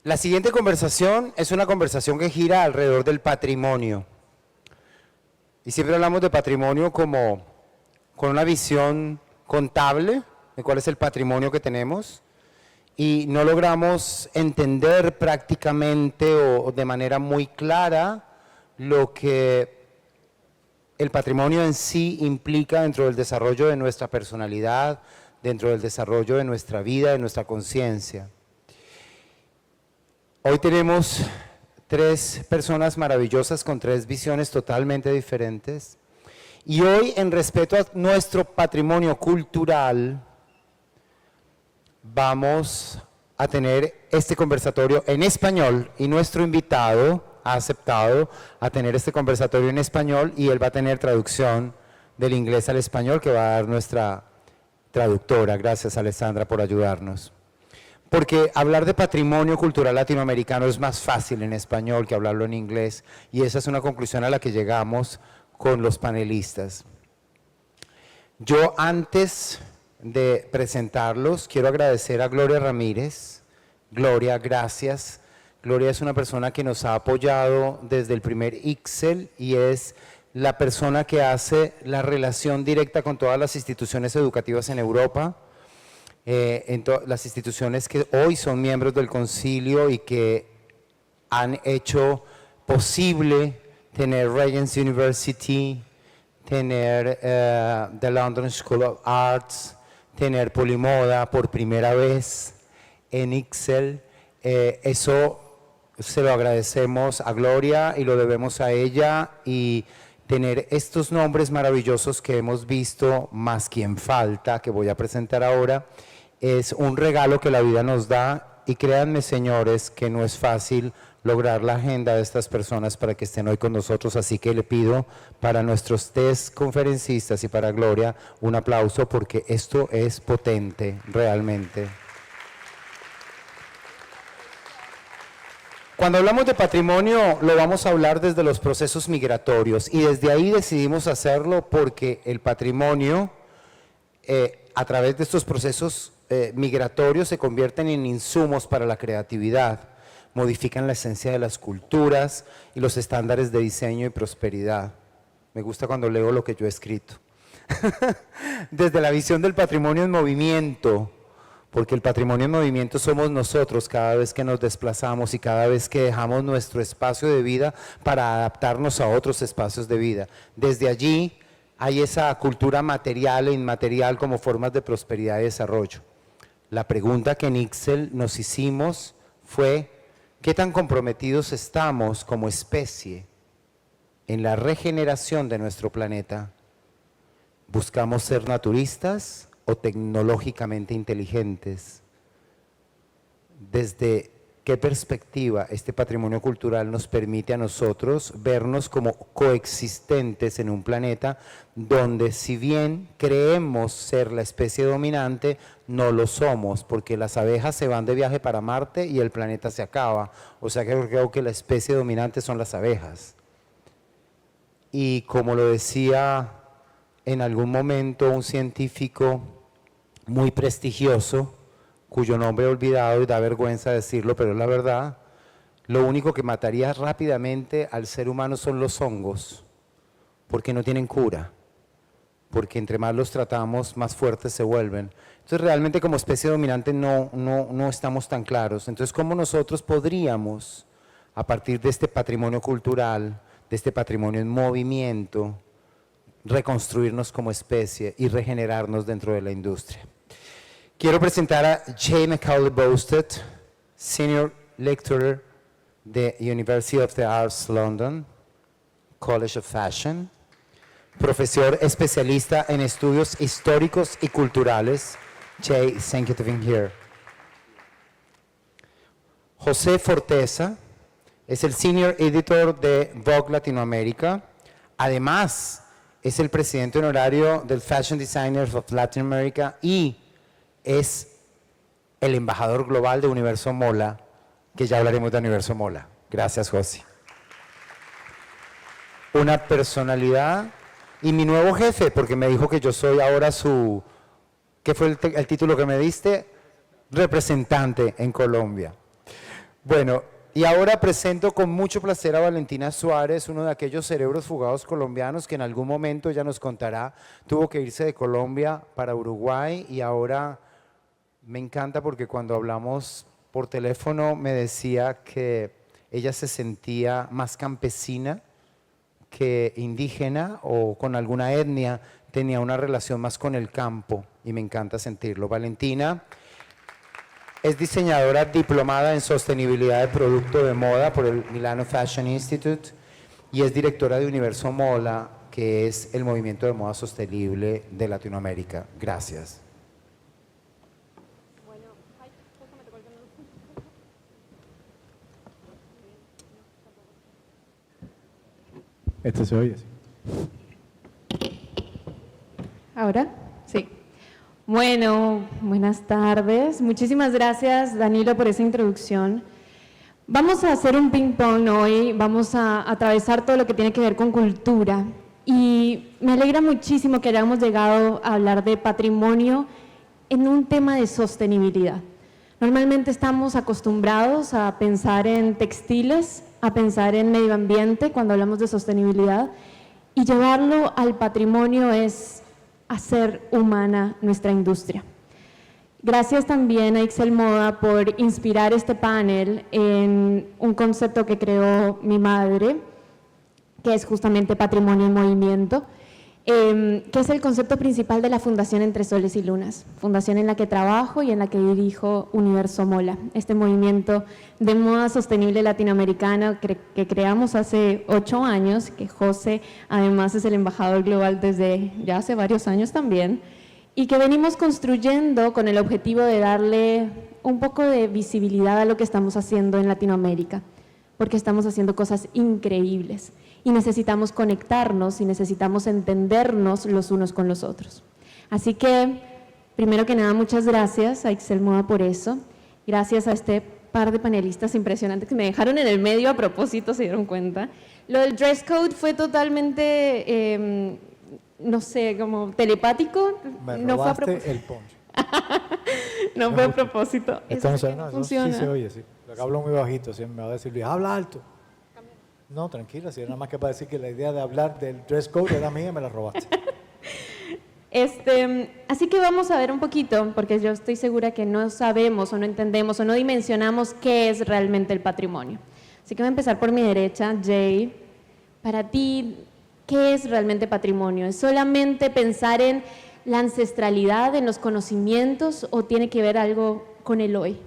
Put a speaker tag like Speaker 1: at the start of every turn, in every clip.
Speaker 1: La siguiente conversación es una conversación que gira alrededor del patrimonio. Y siempre hablamos de patrimonio como con una visión contable de cuál es el patrimonio que tenemos y no logramos entender prácticamente o de manera muy clara lo que el patrimonio en sí implica dentro del desarrollo de nuestra personalidad, dentro del desarrollo de nuestra vida, de nuestra conciencia. Hoy tenemos tres personas maravillosas con tres visiones totalmente diferentes. Y hoy, en respeto a nuestro patrimonio cultural, vamos a tener este conversatorio en español y nuestro invitado ha aceptado a tener este conversatorio en español y él va a tener traducción del inglés al español que va a dar nuestra traductora. Gracias, Alessandra, por ayudarnos. Porque hablar de patrimonio cultural latinoamericano es más fácil en español que hablarlo en inglés y esa es una conclusión a la que llegamos con los panelistas. Yo antes de presentarlos quiero agradecer a Gloria Ramírez. Gloria, gracias. Gloria es una persona que nos ha apoyado desde el primer ICSEL y es la persona que hace la relación directa con todas las instituciones educativas en Europa. Las instituciones que hoy son miembros del concilio y que han hecho posible tener Regent's University, tener the London School of Arts, tener Polimoda por primera vez en ICSEL. Eso se lo agradecemos a Gloria y lo debemos a ella y tener estos nombres maravillosos que hemos visto, más quien falta, que voy a presentar ahora, es un regalo que la vida nos da y créanme, señores, que no es fácil lograr la agenda de estas personas para que estén hoy con nosotros, así que le pido para nuestros tres conferencistas y para Gloria un aplauso porque esto es potente realmente. Cuando hablamos de patrimonio lo vamos a hablar desde los procesos migratorios y desde ahí decidimos hacerlo porque el patrimonio a través de estos procesos migratorios se convierten en insumos para la creatividad, modifican la esencia de las culturas y los estándares de diseño y prosperidad. Me gusta cuando leo lo que yo he escrito. Desde la visión del patrimonio en movimiento, porque el patrimonio en movimiento somos nosotros cada vez que nos desplazamos y cada vez que dejamos nuestro espacio de vida para adaptarnos a otros espacios de vida. Desde allí hay esa cultura material e inmaterial como formas de prosperidad y desarrollo. La pregunta que en ICSEL nos hicimos fue, ¿qué tan comprometidos estamos como especie en la regeneración de nuestro planeta? ¿Buscamos ser naturistas o tecnológicamente inteligentes? ¿Desde qué perspectiva este patrimonio cultural nos permite a nosotros vernos como coexistentes en un planeta donde si bien creemos ser la especie dominante, no lo somos, porque las abejas se van de viaje para Marte y el planeta se acaba, o sea que creo que la especie dominante son las abejas. Y como lo decía en algún momento un científico muy prestigioso, cuyo nombre he olvidado y da vergüenza decirlo, pero es la verdad, lo único que mataría rápidamente al ser humano son los hongos, porque no tienen cura, porque entre más los tratamos, más fuertes se vuelven. Entonces realmente como especie dominante no estamos tan claros. Entonces, ¿cómo nosotros podríamos, a partir de este patrimonio cultural, de este patrimonio en movimiento, reconstruirnos como especie y regenerarnos dentro de la industria? Quiero presentar a J. Macaulay Bousted, Senior Lecturer de University of the Arts London, College of Fashion, profesor especialista en estudios históricos y culturales. Jay, thank you for being here. José Forteza es el Senior Editor de Vogue Latinoamérica. Además, es el presidente honorario del Fashion Designers of Latin America y es el embajador global de Universo Mola, que ya hablaremos de Universo Mola. Gracias, José. Una personalidad y mi nuevo jefe, porque me dijo que yo soy ahora su, ¿qué fue el título que me diste? Representante en Colombia. Bueno, y ahora presento con mucho placer a Valentina Suárez, uno de aquellos cerebros fugados colombianos que en algún momento ella nos contará, tuvo que irse de Colombia para Uruguay y ahora me encanta porque cuando hablamos por teléfono me decía que ella se sentía más campesina que indígena o con alguna etnia, tenía una relación más con el campo y me encanta sentirlo. Valentina es diseñadora diplomada en sostenibilidad de producto de moda por el Milano Fashion Institute y es directora de Universo Mola, que es el movimiento de moda sostenible de Latinoamérica. Gracias.
Speaker 2: Este se oye, sí.
Speaker 3: ¿Ahora? Sí. Bueno, buenas tardes. Muchísimas gracias, Danilo, por esa introducción. Vamos a hacer un ping-pong hoy, vamos a atravesar todo lo que tiene que ver con cultura. Y me alegra muchísimo que hayamos llegado a hablar de patrimonio en un tema de sostenibilidad. Normalmente estamos acostumbrados a pensar en textiles, a pensar en medio ambiente cuando hablamos de sostenibilidad, y llevarlo al patrimonio es hacer humana nuestra industria. Gracias también a Ixel Moda por inspirar este panel en un concepto que creó mi madre, que es justamente Patrimonio en Movimiento, que es el concepto principal de la Fundación Entre Soles y Lunas, fundación en la que trabajo y en la que dirijo Universo Mola, este movimiento de moda sostenible latinoamericana que creamos hace 8 años, que José además es el embajador global desde ya hace varios años también, y que venimos construyendo con el objetivo de darle un poco de visibilidad a lo que estamos haciendo en Latinoamérica, porque estamos haciendo cosas increíbles y necesitamos conectarnos y necesitamos entendernos los unos con los otros. Así que, primero que nada, muchas gracias a Ixel Moda por eso. Gracias a este par de panelistas impresionantes que me dejaron en el medio a propósito, se dieron cuenta. Lo del dress code fue totalmente, no sé, como telepático.
Speaker 2: Me robaste el poncho.
Speaker 3: No fue a propósito.
Speaker 2: Entonces, no, eso
Speaker 3: funciona.
Speaker 2: sí se oye, sí. Lo que hablo muy bajito, siempre me va a decir Luis, habla alto. No, tranquila, si era nada más que para decir que la idea de hablar del dress code era mía y me la robaste.
Speaker 3: Así que vamos a ver un poquito, porque yo estoy segura que no sabemos o no entendemos o no dimensionamos qué es realmente el patrimonio. Así que voy a empezar por mi derecha, Jay. Para ti, ¿qué es realmente patrimonio? ¿Es solamente pensar en la ancestralidad, en los conocimientos o tiene que ver algo con el hoy?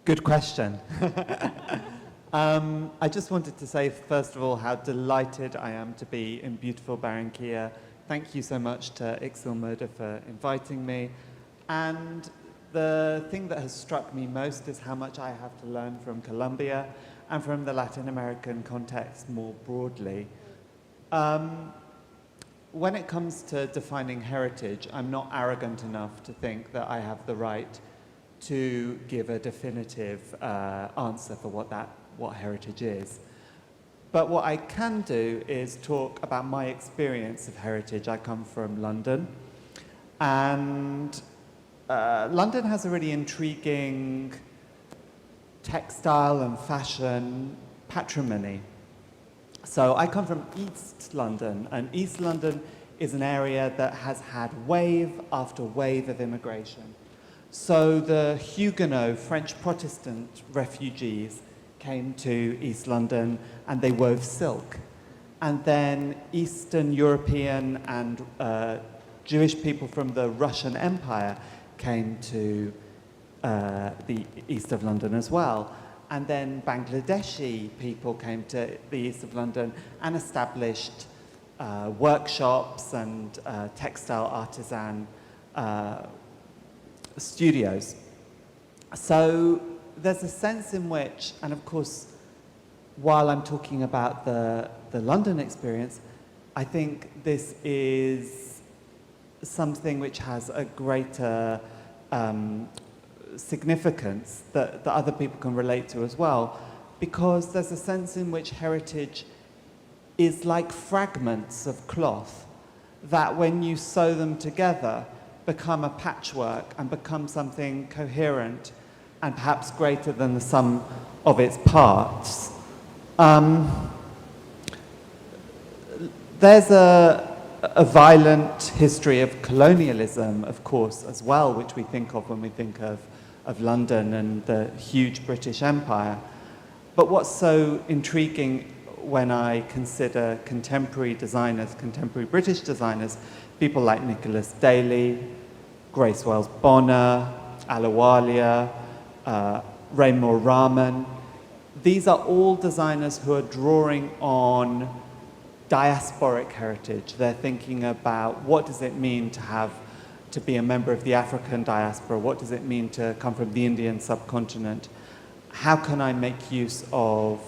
Speaker 4: Good question. I just wanted to say, first of all, how delighted I am to be in beautiful Barranquilla. Thank you so much to Ixel Moda for inviting me. And the thing that has struck me most is how much I have to learn from Colombia and from the Latin American context more broadly. When it comes to defining heritage, I'm not arrogant enough to think that I have the right to give a definitive answer for what heritage is. But what I can do is talk about my experience of heritage. I come from London, and London has a really intriguing textile and fashion patrimony. So I come from East London, and East London is an area that has had wave after wave of immigration. So the Huguenot French Protestant refugees came to East London and they wove silk. And then Eastern European and Jewish people from the Russian Empire came to the east of London as well. And then Bangladeshi people came to the east of London and established workshops and textile artisan studios. So there's a sense in which, and of course, while I'm talking about the London experience, I think this is something which has a greater significance that other people can relate to as well, because there's a sense in which heritage is like fragments of cloth that when you sew them together, become a patchwork and become something coherent and perhaps greater than the sum of its parts. There's a violent history of colonialism, of course, as well, which we think of when we think of London and the huge British Empire. But what's so intriguing when I consider contemporary designers, contemporary British designers, people like Nicholas Daly, Grace Wells Bonner, Ahluwalia, Raymore Rahman, these are all designers who are drawing on diasporic heritage. They're thinking about what does it mean to be a member of the African diaspora? What does it mean to come from the Indian subcontinent? How can I make use of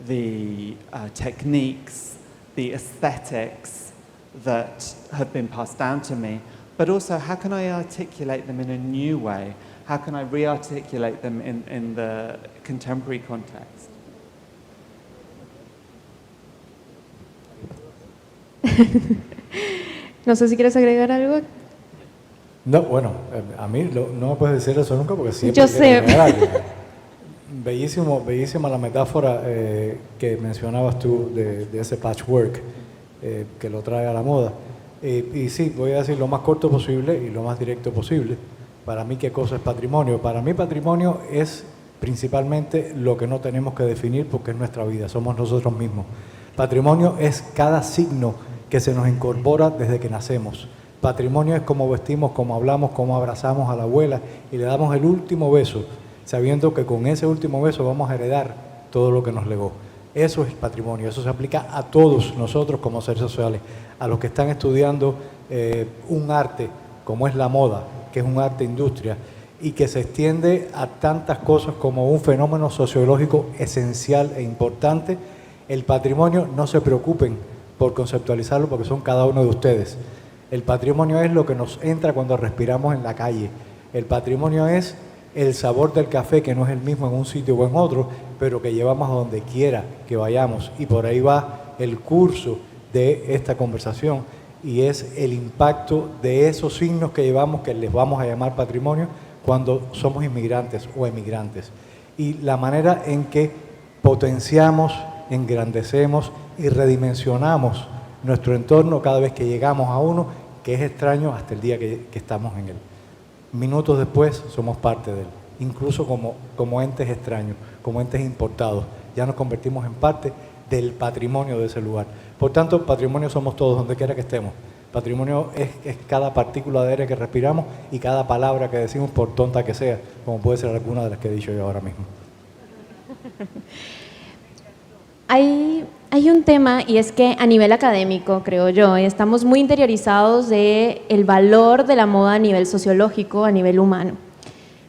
Speaker 4: the techniques, the aesthetics that have been passed down to me, but also how can I articulate them in a new way? How can I re-articulate them in the contemporary context?
Speaker 3: No sé si quieres agregar algo.
Speaker 2: No, bueno, a mí no me puedes decir eso nunca porque siempre
Speaker 3: Yo sé.
Speaker 2: agregar algo. Bellísima la metáfora que mencionabas tú de ese patchwork que lo trae a la moda. Y sí, voy a decir lo más corto posible y lo más directo posible. Para mí, ¿qué cosa es patrimonio? Para mí, patrimonio es principalmente lo que no tenemos que definir porque es nuestra vida, somos nosotros mismos. Patrimonio es cada signo que se nos incorpora desde que nacemos. Patrimonio es cómo vestimos, cómo hablamos, cómo abrazamos a la abuela y le damos el último beso, sabiendo que con ese último beso vamos a heredar todo lo que nos legó. Eso es patrimonio, eso se aplica a todos nosotros como seres sociales, a los que están estudiando un arte como es la moda, que es un arte industria, y que se extiende a tantas cosas como un fenómeno sociológico esencial e importante. El patrimonio, no se preocupen por conceptualizarlo porque son cada uno de ustedes. El patrimonio es lo que nos entra cuando respiramos en la calle. El patrimonio es el sabor del café que no es el mismo en un sitio o en otro, pero que llevamos a donde quiera que vayamos. Y por ahí va el curso de esta conversación y es el impacto de esos signos que llevamos, que les vamos a llamar patrimonio, cuando somos inmigrantes o emigrantes. Y la manera en que potenciamos, engrandecemos y redimensionamos nuestro entorno cada vez que llegamos a uno que es extraño hasta el día que estamos en él. Minutos después somos parte de él, incluso como entes extraños, como entes importados. Ya nos convertimos en parte del patrimonio de ese lugar. Por tanto, patrimonio somos todos, donde quiera que estemos. Patrimonio es cada partícula de aire que respiramos y cada palabra que decimos, por tonta que sea, como puede ser alguna de las que he dicho yo ahora mismo.
Speaker 3: Hay un tema, y es que a nivel académico, creo yo, estamos muy interiorizados del valor de la moda a nivel sociológico, a nivel humano.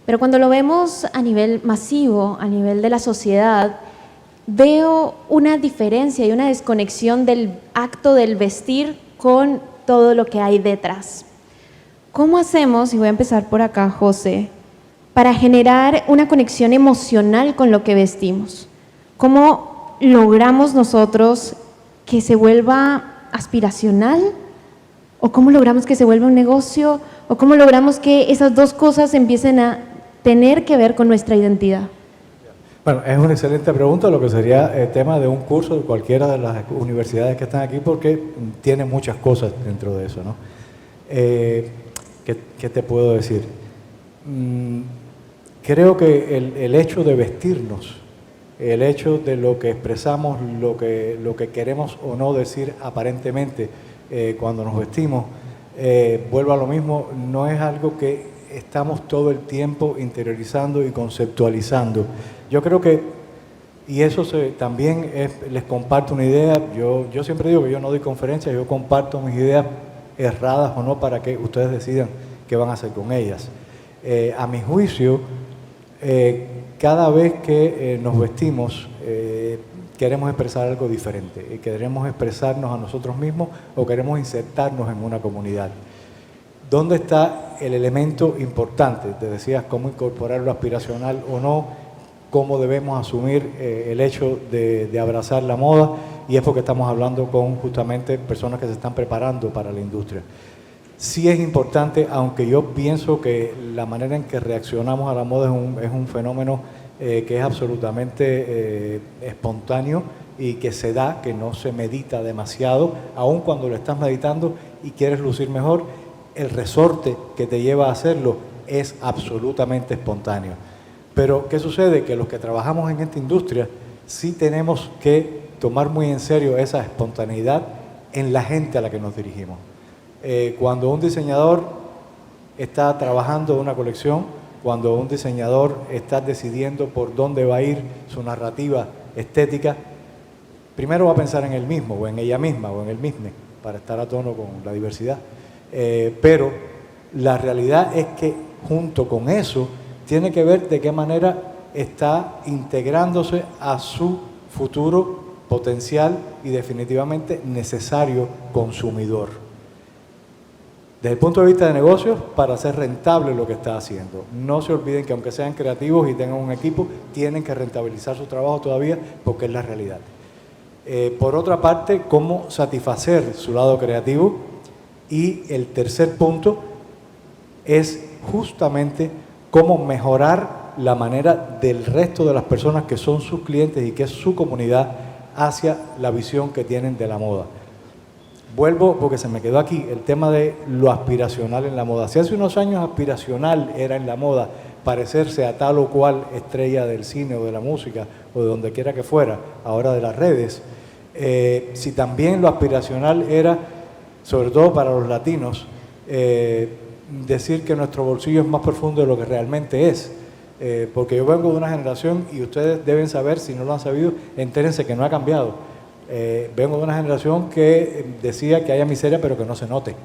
Speaker 3: Pero cuando lo vemos a nivel masivo, a nivel de la sociedad, veo una diferencia y una desconexión del acto del vestir con todo lo que hay detrás. ¿Cómo hacemos, y voy a empezar por acá, José, para generar una conexión emocional con lo que vestimos? ¿Cómo logramos nosotros que se vuelva aspiracional? ¿O cómo logramos que se vuelva un negocio? ¿O cómo logramos que esas dos cosas empiecen a tener que ver con nuestra identidad?
Speaker 2: Bueno, es una excelente pregunta, lo que sería el tema de un curso de cualquiera de las universidades que están aquí, porque tiene muchas cosas dentro de eso, ¿no? ¿Qué te puedo decir? Creo que el hecho de vestirnos, el hecho de lo que expresamos, lo que queremos o no decir aparentemente cuando nos vestimos, vuelvo a lo mismo, no es algo que estamos todo el tiempo interiorizando y conceptualizando. Yo creo que, y eso también les comparto una idea, yo siempre digo que yo no doy conferencias, yo comparto mis ideas erradas o no para que ustedes decidan qué van a hacer con ellas. A mi juicio, cada vez que nos vestimos, queremos expresar algo diferente, queremos expresarnos a nosotros mismos o queremos insertarnos en una comunidad. ¿Dónde está el elemento importante? Te decías cómo incorporar lo aspiracional o no, cómo debemos asumir el hecho de abrazar la moda, y es porque estamos hablando con justamente personas que se están preparando para la industria. Sí es importante, aunque yo pienso que la manera en que reaccionamos a la moda es un fenómeno que es absolutamente espontáneo y que se da, que no se medita demasiado, aun cuando lo estás meditando y quieres lucir mejor, el resorte que te lleva a hacerlo es absolutamente espontáneo. Pero, ¿qué sucede? Que los que trabajamos en esta industria sí tenemos que tomar muy en serio esa espontaneidad en la gente a la que nos dirigimos. Cuando un diseñador está trabajando una colección, cuando un diseñador está decidiendo por dónde va a ir su narrativa estética, primero va a pensar en él mismo, o en ella misma, o en él mismo, para estar a tono con la diversidad. Pero la realidad es que junto con eso tiene que ver de qué manera está integrándose a su futuro potencial y definitivamente necesario consumidor. Desde el punto de vista de negocios, para hacer rentable lo que está haciendo. No se olviden que aunque sean creativos y tengan un equipo, tienen que rentabilizar su trabajo todavía porque es la realidad. Por otra parte, cómo satisfacer su lado creativo. Y el tercer punto es justamente cómo mejorar la manera del resto de las personas que son sus clientes y que es su comunidad hacia la visión que tienen de la moda. Vuelvo porque se me quedó aquí el tema de lo aspiracional en la moda. Si hace unos años aspiracional era en la moda parecerse a tal o cual estrella del cine o de la música o de donde quiera que fuera, ahora de las redes, si también lo aspiracional era, sobre todo para los latinos, decir que nuestro bolsillo es más profundo de lo que realmente es. Porque yo vengo de una generación, y ustedes deben saber, si no lo han sabido, entérense que no ha cambiado. Vengo de una generación que decía que haya miseria pero que no se note.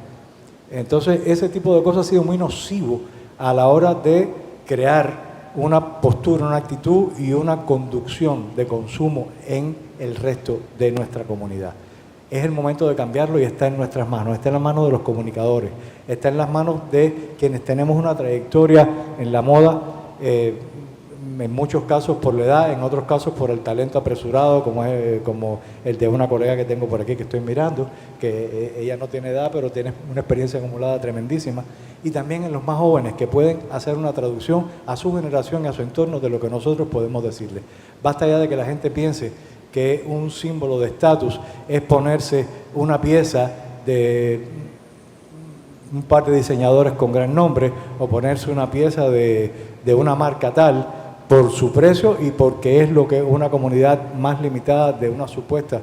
Speaker 2: Entonces ese tipo de cosas ha sido muy nocivo a la hora de crear una postura, una actitud y una conducción de consumo en el resto de nuestra comunidad. Es el momento de cambiarlo y está en nuestras manos, está en las manos de los comunicadores, está en las manos de quienes tenemos una trayectoria en la moda, en muchos casos por la edad, en otros casos por el talento apresurado, como el de una colega que tengo por aquí que estoy mirando, que ella no tiene edad pero tiene una experiencia acumulada tremendísima, y también en los más jóvenes que pueden hacer una traducción a su generación y a su entorno de lo que nosotros podemos decirle. Basta ya de que la gente piense que un símbolo de estatus es ponerse una pieza de un par de diseñadores con gran nombre o ponerse una pieza de una marca tal por su precio y porque es lo que una comunidad más limitada de una supuesta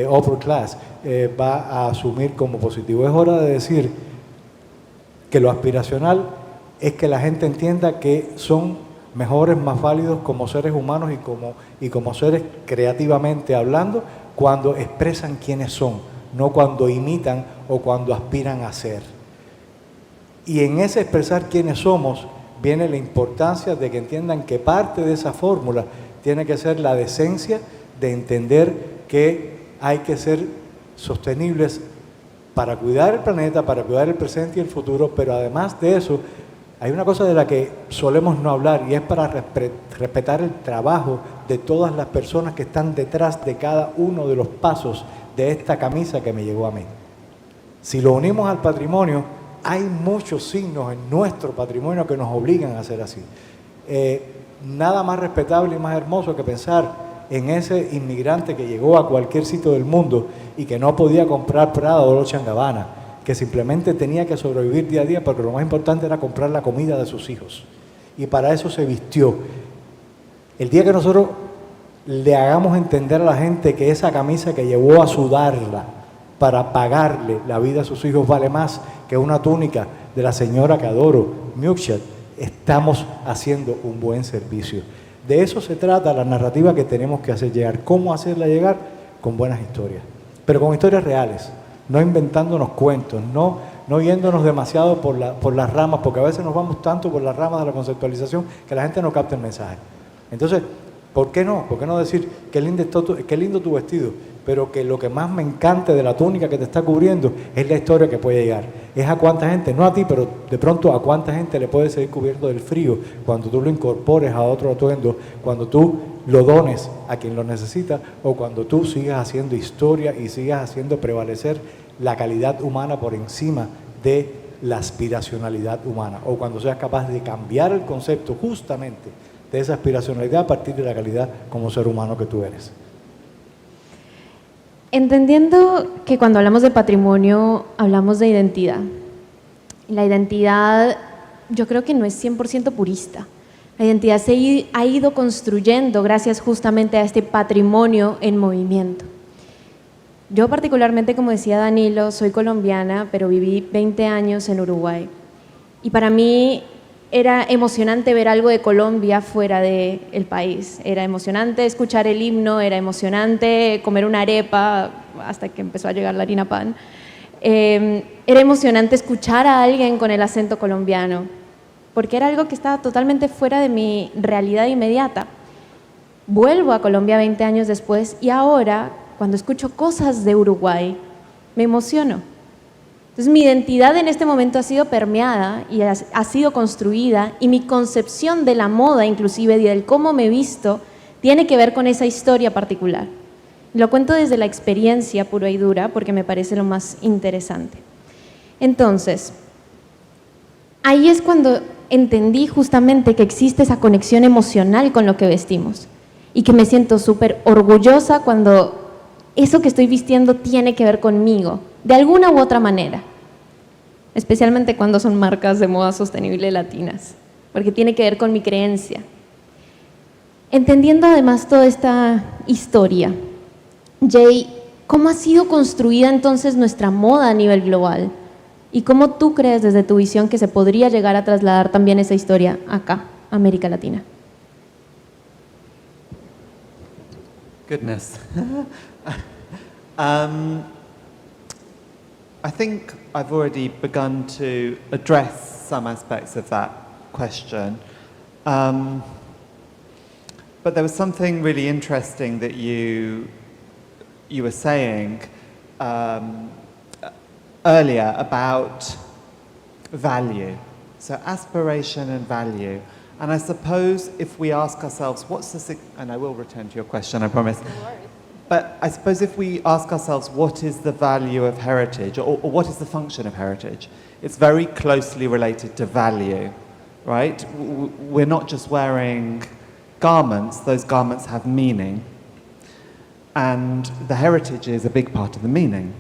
Speaker 2: upper class va a asumir como positivo. Es hora de decir que lo aspiracional es que la gente entienda que son mejores, más válidos como seres humanos y como seres creativamente hablando cuando expresan quiénes son, no cuando imitan o cuando aspiran a ser. Y en ese expresar quiénes somos viene la importancia de que entiendan que parte de esa fórmula tiene que ser la decencia de entender que hay que ser sostenibles para cuidar el planeta, para cuidar el presente y el futuro, pero además de eso, hay una cosa de la que solemos no hablar y es para respetar el trabajo de todas las personas que están detrás de cada uno de los pasos de esta camisa que me llegó a mí. Si lo unimos al patrimonio, hay muchos signos en nuestro patrimonio que nos obligan a hacer así. Nada más respetable y más hermoso que pensar en ese inmigrante que llegó a cualquier sitio del mundo y que no podía comprar Prada o Dolce & Gabbana, que simplemente tenía que sobrevivir día a día porque lo más importante era comprar la comida de sus hijos. Y para eso se vistió. El día que nosotros le hagamos entender a la gente que esa camisa que llevó a sudarla para pagarle la vida a sus hijos vale más que una túnica de la señora que adoro, Mugshot, estamos haciendo un buen servicio. De eso se trata la narrativa que tenemos que hacer llegar. ¿Cómo hacerla llegar? Con buenas historias, pero con historias reales, no inventándonos cuentos, no yéndonos demasiado por las ramas, porque a veces nos vamos tanto por las ramas de la conceptualización que la gente no capta el mensaje. Entonces, ¿por qué no? ¿Por qué no decir qué lindo tu vestido? Pero que lo que más me encanta de la túnica que te está cubriendo es la historia que puede llegar. Es a cuánta gente, no a ti, pero de pronto a cuánta gente le puede seguir cubierto del frío cuando tú lo incorpores a otro atuendo, cuando tú lo dones a quien lo necesita o cuando tú sigas haciendo historia y sigas haciendo prevalecer la calidad humana por encima de la aspiracionalidad humana, o cuando seas capaz de cambiar el concepto justamente de esa aspiracionalidad a partir de la calidad como ser humano que tú eres.
Speaker 3: Entendiendo que cuando hablamos de patrimonio hablamos de identidad. La identidad yo creo que no es 100% purista. La identidad se ha ido construyendo gracias justamente a este patrimonio en movimiento. Yo particularmente, como decía Danilo, soy colombiana, pero viví 20 años en Uruguay. Y para mí era emocionante ver algo de Colombia fuera del país. Era emocionante escuchar el himno, era emocionante comer una arepa hasta que empezó a llegar la harina pan. Era emocionante escuchar a alguien con el acento colombiano, porque era algo que estaba totalmente fuera de mi realidad inmediata. Vuelvo a Colombia 20 años después y ahora, cuando escucho cosas de Uruguay, me emociono. Entonces, mi identidad en este momento ha sido permeada y ha sido construida, y mi concepción de la moda, inclusive, y del cómo me he visto, tiene que ver con esa historia particular. Lo cuento desde la experiencia pura y dura, porque me parece lo más interesante. Entonces, ahí es cuando entendí justamente que existe esa conexión emocional con lo que vestimos, y que me siento súper orgullosa cuando eso que estoy vistiendo tiene que ver conmigo, de alguna u otra manera, especialmente cuando son marcas de moda sostenible latinas, porque tiene que ver con mi creencia. Entendiendo además toda esta historia, Jay, ¿cómo ha sido construida entonces nuestra moda a nivel global? ¿Y cómo tú crees desde tu visión que se podría llegar a trasladar también esa historia acá, a América Latina?
Speaker 4: Goodness. I think I've already begun to address some aspects of that question. But there was something really interesting that you were saying earlier about value. So aspiration and value. And I suppose if we ask ourselves, and I will return to your question, I promise. But I suppose if we ask ourselves, what is the value of heritage, or what is the function of heritage? It's very closely related to value, right? We're not just wearing garments, those garments have meaning. And the heritage is a big part of the meaning.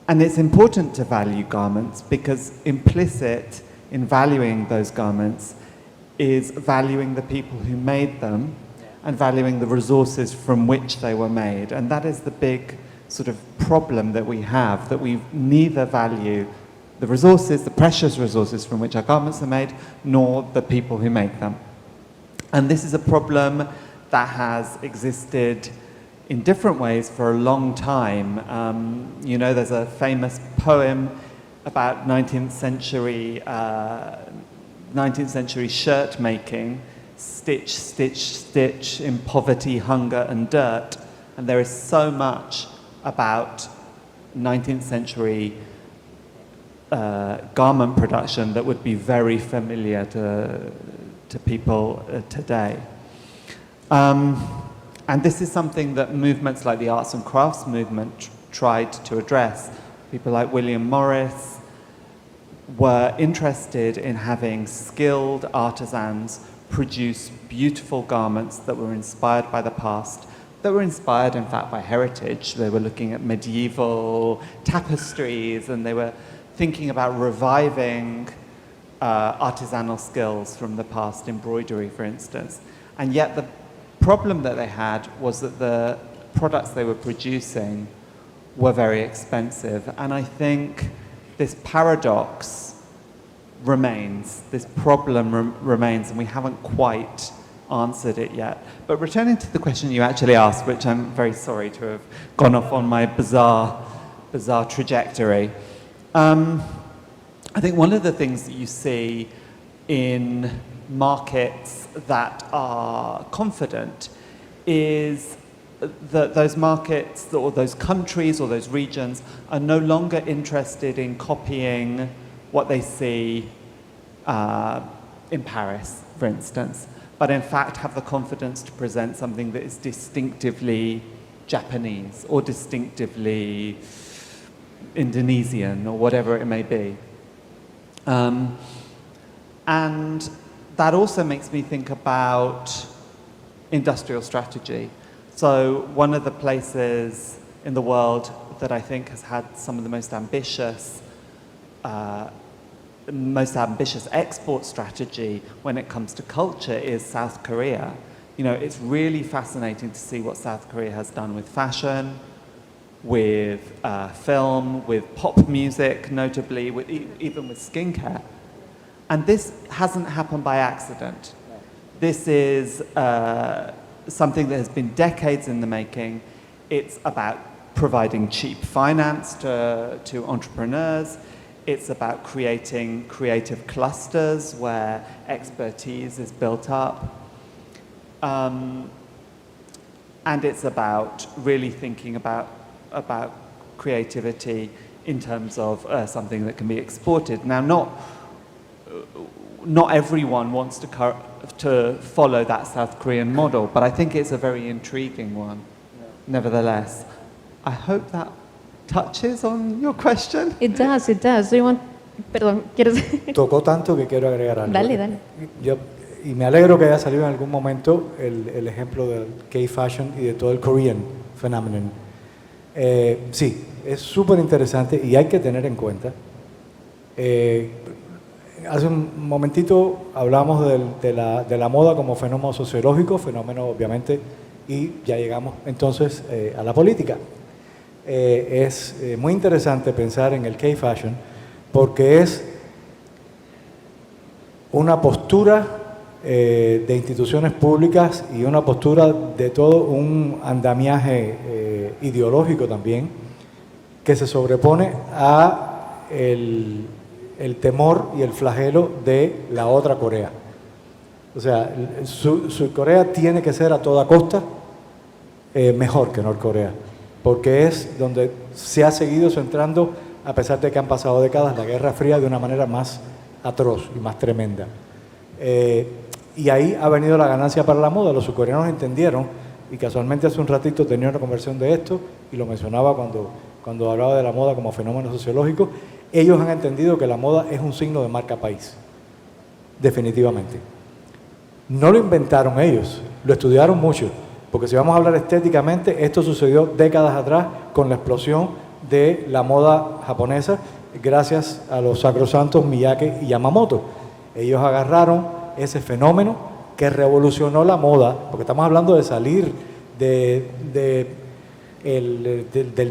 Speaker 4: And it's important to value garments because implicit in valuing those garments is valuing the people who made them and valuing the resources from which they were made. And that is the big sort of problem that we have, that we neither value the resources, the precious resources from which our garments are made, nor the people who make them. And this is a problem that has existed in different ways for a long time. You know, there's a famous poem about 19th century shirt making, stitch, stitch, stitch, in poverty, hunger and dirt. And there is so much about 19th century garment production that would be very familiar to people today. And this is something that movements like the arts and crafts movement tried to address. People like William Morris were interested in having skilled artisans produce beautiful garments that were inspired by the past, that were inspired, in fact, by heritage. They were looking at medieval tapestries, and they were thinking about reviving artisanal skills from the past, embroidery, for instance. And yet the problem that they had was that the products they were producing were very expensive. And I think this paradox remains, this problem remains, and we haven't quite answered it yet. But returning to the question you actually asked, which I'm very sorry to have gone off on my bizarre trajectory. I think one of the things that you see in markets that are confident is that those markets or those countries or those regions are no longer interested in copying what they see in Paris, for instance, but in fact have the confidence to present something that is distinctively Japanese or distinctively Indonesian or whatever it may be. And that also makes me think about industrial strategy. So one of the places in the world that I think has had some of the most ambitious export strategy when it comes to culture is South Korea. You know, it's really fascinating to see what South Korea has done with fashion, with film, with pop music, notably, with even with skincare. And this hasn't happened by accident. This is something that has been decades in the making. It's about providing cheap finance to entrepreneurs. It's about creating creative clusters where expertise is built up. And it's about really thinking about creativity in terms of something that can be exported. Now, not everyone wants to follow that South Korean model, but I think it's a very intriguing one, nevertheless. I hope that touches on your question.
Speaker 3: It does, it does. Do you want... Perdón, ¿quieres...?
Speaker 2: Tocó tanto que quiero agregar algo.
Speaker 3: Dale, dale.
Speaker 2: Y me alegro que haya salido en algún momento el ejemplo del K-Fashion y de todo el Korean phenomenon. Sí, es súper interesante y hay que tener en cuenta. Hace un momentito hablamos de la moda como fenómeno sociológico, fenómeno obviamente, y ya llegamos entonces a la política. Es muy interesante pensar en el K-Fashion porque es una postura de instituciones públicas y una postura de todo un andamiaje ideológico también que se sobrepone a el temor y el flagelo de la otra Corea. O sea, Corea tiene que ser a toda costa mejor que Norcorea, porque es donde se ha seguido centrando, a pesar de que han pasado décadas, la Guerra Fría de una manera más atroz y más tremenda. Y ahí ha venido la ganancia para la moda. Los surcoreanos entendieron, y casualmente hace un ratito tenía una conversación de esto, y lo mencionaba cuando hablaba de la moda como fenómeno sociológico. Ellos han entendido que la moda es un signo de marca país, definitivamente. No lo inventaron ellos, lo estudiaron mucho, porque si vamos a hablar estéticamente, esto sucedió décadas atrás con la explosión de la moda japonesa, gracias a los sacrosantos Miyake y Yamamoto. Ellos agarraron ese fenómeno que revolucionó la moda, porque estamos hablando de salir del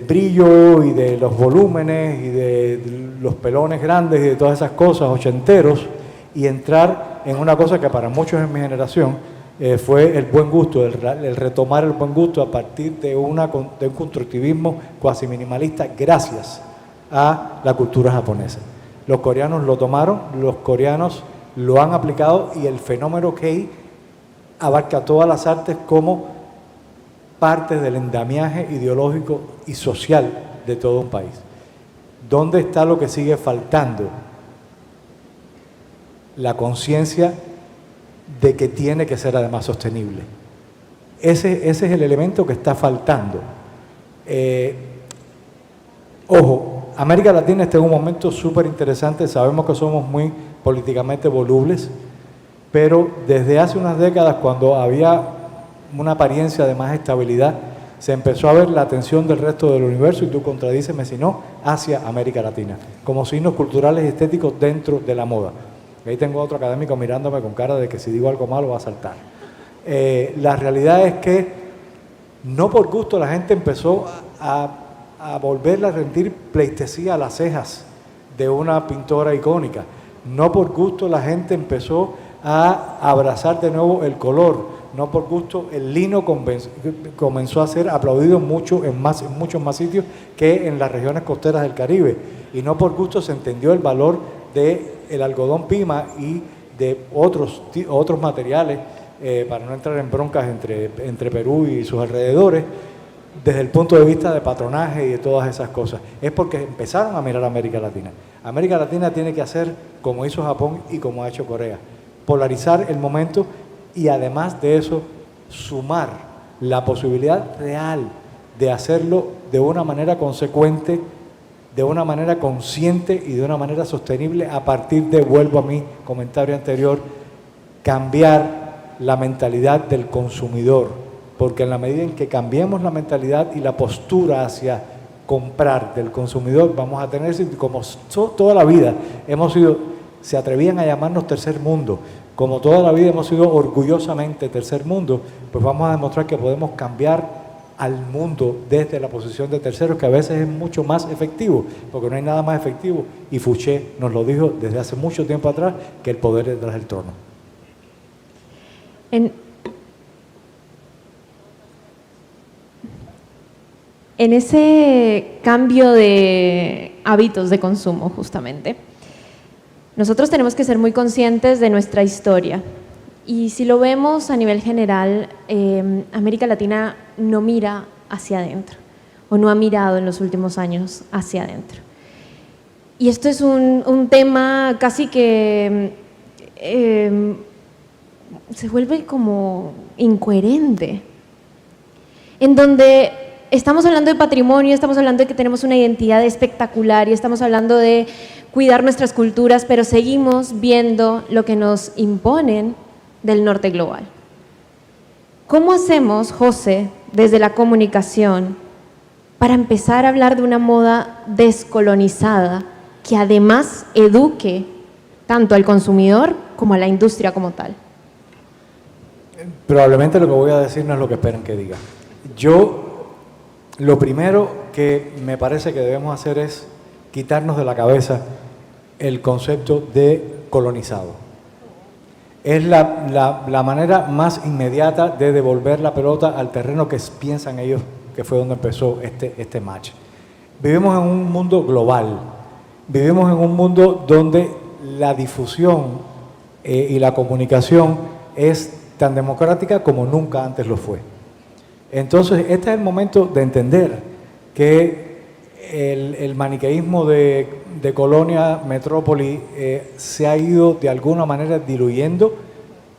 Speaker 2: brillo y de los volúmenes y de los pelones grandes y de todas esas cosas ochenteros y entrar en una cosa que para muchos en mi generación fue el buen gusto, el retomar el buen gusto a partir de un constructivismo cuasi minimalista gracias a la cultura japonesa. Los coreanos lo tomaron, los coreanos lo han aplicado y el fenómeno K abarca todas las artes como parte del endamiaje ideológico y social de todo un país. ¿Dónde está lo que sigue faltando? La conciencia de que tiene que ser además sostenible. Ese es el elemento que está faltando. Ojo, América Latina está en un momento súper interesante, sabemos que somos muy políticamente volubles, pero desde hace unas décadas, cuando había una apariencia de más estabilidad, se empezó a ver la atención del resto del universo, y tú contradíceme si no, hacia América Latina, como signos culturales y estéticos dentro de la moda. Y ahí tengo otro académico mirándome con cara de que si digo algo malo va a saltar. La realidad es que no por gusto la gente empezó a volverle a rendir pleitesía a las cejas de una pintora icónica. No por gusto la gente empezó a abrazar de nuevo el color. No por gusto el lino comenzó a ser aplaudido mucho en muchos más sitios que en las regiones costeras del Caribe. Y no por gusto se entendió el valor del algodón pima y de otros materiales, para no entrar en broncas entre Perú y sus alrededores, desde el punto de vista de patronaje y de todas esas cosas. Es porque empezaron a mirar a América Latina. América Latina tiene que hacer como hizo Japón y como ha hecho Corea. Polarizar el momento y además de eso sumar la posibilidad real de hacerlo de una manera consecuente de una manera consciente y de una manera sostenible a partir de, vuelvo a mi comentario anterior, cambiar la mentalidad del consumidor, porque en la medida en que cambiemos la mentalidad y la postura hacia comprar del consumidor, vamos a tener, como toda la vida hemos sido, se atrevían a llamarnos tercer mundo, como toda la vida hemos sido orgullosamente tercer mundo, pues vamos a demostrar que podemos cambiar al mundo desde la posición de terceros, que a veces es mucho más efectivo, porque no hay nada más efectivo, y Fouché nos lo dijo desde hace mucho tiempo atrás, que el poder detrás del trono.
Speaker 3: En ese cambio de hábitos de consumo, justamente, nosotros tenemos que ser muy conscientes de nuestra historia. Y si lo vemos a nivel general, América Latina no mira hacia adentro, o no ha mirado en los últimos años hacia adentro. Y esto es un tema casi que se vuelve como incoherente, en donde estamos hablando de patrimonio, estamos hablando de que tenemos una identidad espectacular y estamos hablando de cuidar nuestras culturas, pero seguimos viendo lo que nos imponen del norte global. ¿Cómo hacemos, José, desde la comunicación, para empezar a hablar de una moda descolonizada que además eduque tanto al consumidor como a la industria como tal?
Speaker 2: Probablemente lo que voy a decir no es lo que esperan que diga. Lo primero que me parece que debemos hacer es quitarnos de la cabeza el concepto de colonizado. Es la manera más inmediata de devolver la pelota al terreno que piensan ellos que fue donde empezó este match. Vivimos en un mundo global, vivimos en un mundo donde la difusión y la comunicación es tan democrática como nunca antes lo fue. Entonces, este es el momento de entender que el maniqueísmo de colonia, metrópoli, se ha ido de alguna manera diluyendo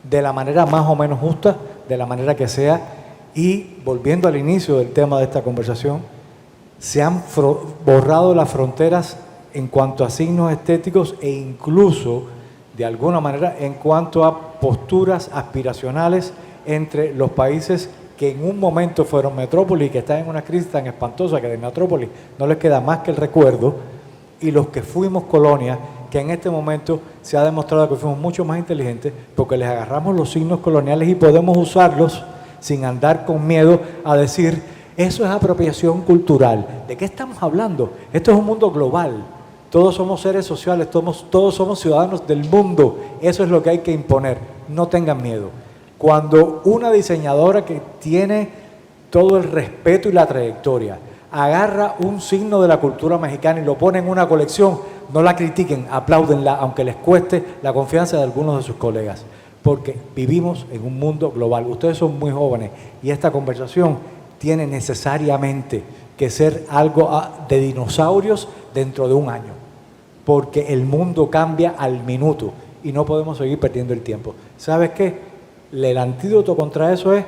Speaker 2: de la manera más o menos justa, de la manera que sea, y volviendo al inicio del tema de esta conversación, se han borrado las fronteras en cuanto a signos estéticos e incluso, de alguna manera, en cuanto a posturas aspiracionales entre los países que en un momento fueron metrópolis y que están en una crisis tan espantosa que de metrópolis no les queda más que el recuerdo, y los que fuimos colonia, que en este momento se ha demostrado que fuimos mucho más inteligentes porque les agarramos los signos coloniales y podemos usarlos sin andar con miedo a decir, eso es apropiación cultural. ¿De qué estamos hablando? Esto es un mundo global. Todos somos seres sociales, todos somos ciudadanos del mundo. Eso es lo que hay que imponer. No tengan miedo. Cuando una diseñadora que tiene todo el respeto y la trayectoria agarra un signo de la cultura mexicana y lo pone en una colección, no la critiquen, apláudenla, aunque les cueste la confianza de algunos de sus colegas, porque vivimos en un mundo global. Ustedes son muy jóvenes y esta conversación tiene necesariamente que ser algo de dinosaurios dentro de un año, porque el mundo cambia al minuto y no podemos seguir perdiendo el tiempo. ¿Sabes qué? El antídoto contra eso es: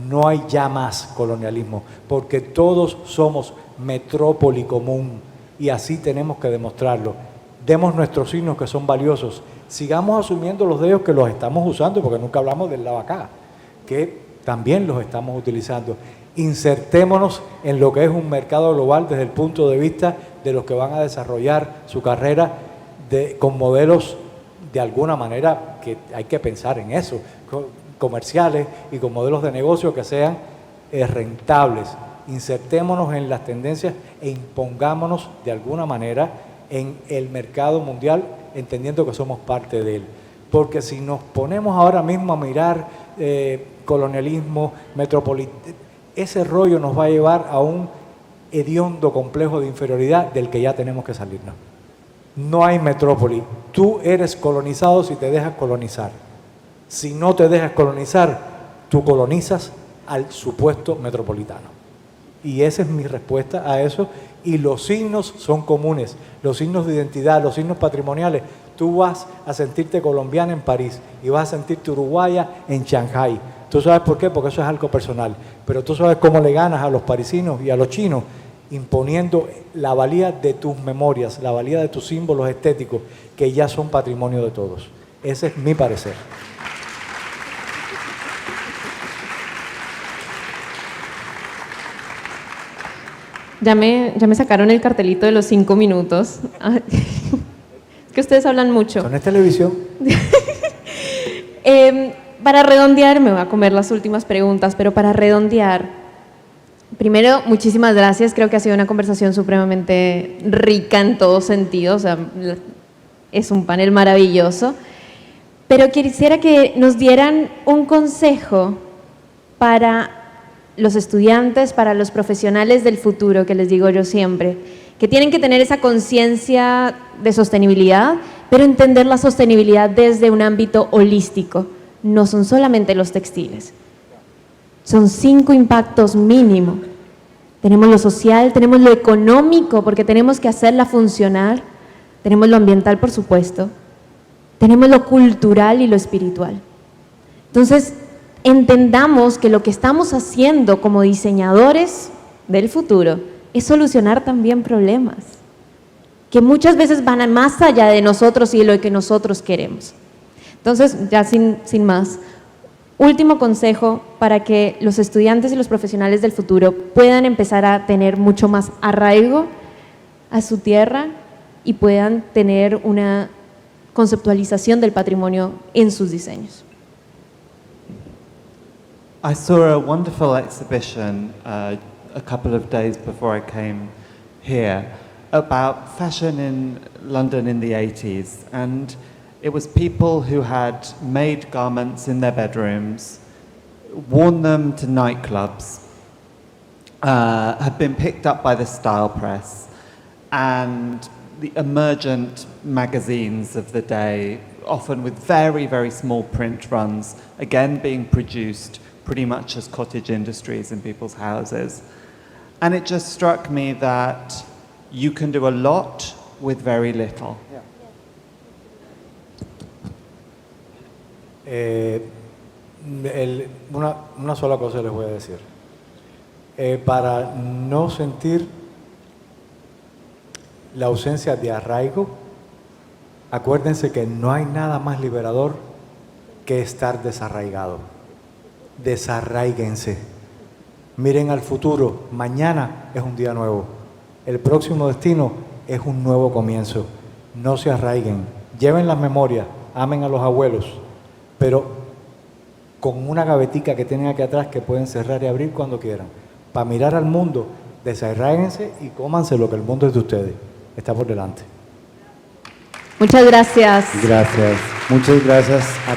Speaker 2: no hay ya más colonialismo, porque todos somos metrópoli común y así tenemos que demostrarlo. Demos nuestros signos que son valiosos, sigamos asumiendo los de ellos que los estamos usando, porque nunca hablamos del lavacá, que también los estamos utilizando. Insertémonos en lo que es un mercado global desde el punto de vista de los que van a desarrollar su carrera con modelos de alguna manera que hay que pensar en eso, comerciales y con modelos de negocio que sean rentables. Insertémonos en las tendencias e impongámonos de alguna manera en el mercado mundial, entendiendo que somos parte de él. Porque si nos ponemos ahora mismo a mirar colonialismo, ese rollo nos va a llevar a un hediondo complejo de inferioridad del que ya tenemos que salirnos. No hay metrópoli. Tú eres colonizado si te dejas colonizar. Si no te dejas colonizar, tú colonizas al supuesto metropolitano. Y esa es mi respuesta a eso. Y los signos son comunes, los signos de identidad, los signos patrimoniales. Tú vas a sentirte colombiana en París y vas a sentirte uruguaya en Shanghái. ¿Tú sabes por qué? Porque eso es algo personal. Pero tú sabes cómo le ganas a los parisinos y a los chinos imponiendo la valía de tus memorias, la valía de tus símbolos estéticos, que ya son patrimonio de todos. Ese es mi parecer.
Speaker 3: Ya me sacaron el cartelito de los 5 minutos. Es que ustedes hablan mucho.
Speaker 2: ¿Con esta televisión?
Speaker 3: Para redondear, me voy a comer las últimas preguntas, pero para redondear, primero, muchísimas gracias. Creo que ha sido una conversación supremamente rica en todo sentido. O sea, es un panel maravilloso. Pero quisiera que nos dieran un consejo para los estudiantes, para los profesionales del futuro, que les digo yo siempre, que tienen que tener esa conciencia de sostenibilidad, pero entender la sostenibilidad desde un ámbito holístico. No son solamente los textiles. Son 5 impactos mínimo. Tenemos lo social, tenemos lo económico, porque tenemos que hacerla funcionar. Tenemos lo ambiental, por supuesto. Tenemos lo cultural y lo espiritual. Entonces, entendamos que lo que estamos haciendo como diseñadores del futuro es solucionar también problemas, que muchas veces van más allá de nosotros y de lo que nosotros queremos. Entonces, ya sin más, último consejo para que los estudiantes y los profesionales del futuro puedan empezar a tener mucho más arraigo a su tierra y puedan tener una conceptualización del patrimonio en sus diseños.
Speaker 4: I saw a wonderful exhibition a couple of days before I came here about fashion in London in the 80s, and it was people who had made garments in their bedrooms, worn them to nightclubs, had been picked up by the style press, and the emergent magazines of the day, often with very, very small print runs, again being produced pretty much as cottage industries in people's houses. And it just struck me that you can do a lot with very little.
Speaker 2: Una sola cosa les voy a decir. Para no sentir la ausencia de arraigo, acuérdense que no hay nada más liberador que estar desarraigado. Desarraíguense. Miren al futuro. Mañana es un día nuevo. El próximo destino es un nuevo comienzo. No se arraiguen. Lleven las memorias. Amen a los abuelos. Pero con una gavetica que tienen aquí atrás que pueden cerrar y abrir cuando quieran. Para mirar al mundo, desarraíguense y cómanse lo que el mundo es de ustedes. Está por delante.
Speaker 3: Muchas gracias.
Speaker 1: Gracias. Muchas gracias a